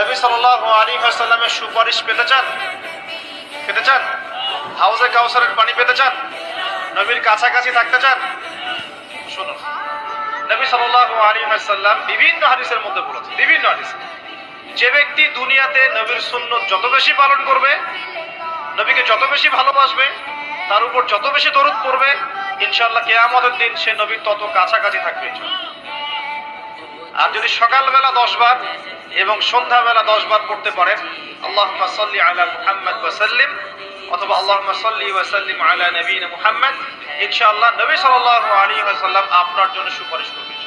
নবী সাল্লাল্লাহু আলাইহি ওয়াসাল্লামের সুপারিশ পেতে চান? পেতে চান? হাউজে কাউসারের পানি পেতে চান? নবীর কাছাকাছি থাকতে চান? শুনুন, নবী সাল্লাল্লাহু আলাইহি ওয়াসাল্লাম বিভিন্ন হাদিসের মধ্যে বলেছেন, বিভিন্ন হাদিসে, যে ব্যক্তি দুনিয়াতে নবীর সুন্নত যত বেশি পালন করবে, নবীকে যত বেশি ভালোবাসবে, তার উপর যত বেশি দরুদ পড়বে, ইনশাআল্লাহ কিয়ামতের দিন সে নবীর তত কাছাকাছি থাকবে। আর যদি সকালবেলা 10 বার এবং সন্ধ্যাবেলা 10 বার পড়তে পারেন, আল্লাহুম্মা সাল্লি আলা মুহাম্মাদ ওয়া সাল্লিম, অথবা আল্লাহুম্মা সাল্লি ওয়া সাল্লিম আলা নবিয়িনা মুহাম্মাদ, ইনশাআল্লাহ নবী সাল্লাল্লাহু আলাইহি ওয়াসাল্লাম আপনার জন্য সুপারিশ করবেন।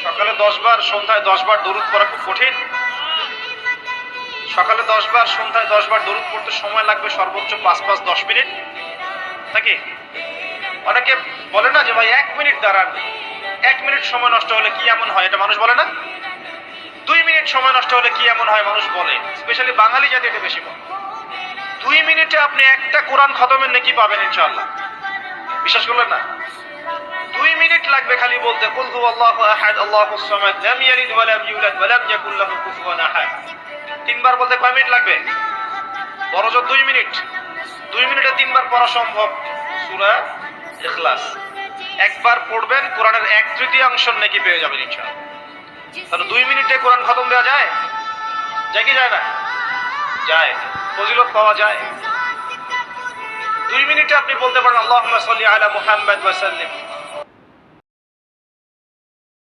সকালে 10 বার, সন্ধ্যায় 10 বার দরুদ পড়া খুব কঠিন। সকালে 10 বার, সন্ধ্যায় 10 বার দরুদ পড়তে সময় লাগবে সর্বোচ্চ 5-10 মিনিট, নাকি? অনেকে বলে না যে ভাই 1 মিনিট দাঁড়ান, 1 মিনিট সময় নষ্ট হলে কি এমন হয়, এটা মানুষ বলে না? 2 মিনিট সময় নষ্ট হলে কি এমন হয় মানুষ বলে, স্পেশালি বাঙালি জাতি এটা বেশি বলে। 2 মিনিটে আপনি একটা কোরআন খতমের নেকি পাবেন ইনশাআল্লাহ। বিশ্বাস করলেন না? 2 মিনিট লাগবে খালি বলতে, কুল হুয়াল্লাহু আহাদ আল্লাহুস সামাদ লাম ইয়ালিদ ওয়া লাম ইউলাদ ওয়া লাম ইয়াকুল লাহু কুফুয়ান আহাদ। 3 বার বলতে কয় মিনিট লাগবে? বড়জোর 2 মিনিট। 2 মিনিটে 3 বার পড়া সম্ভব সূরা ইখলাস। একবার পড়বেন, কোরআনের 1/3 নেকি পেয়ে যাবেন ইনশাআল্লাহ। তাহলে 2 মিনিটে কোরআন খতম দেওয়া যায়? যায় কি যায় না? যায়। ফজিলত পাওয়া যায়। 2 মিনিটে আপনি বলতে পারেন আল্লাহুম্মা সাল্লি আলা মুহাম্মাদ ওয়া সাল্লিম।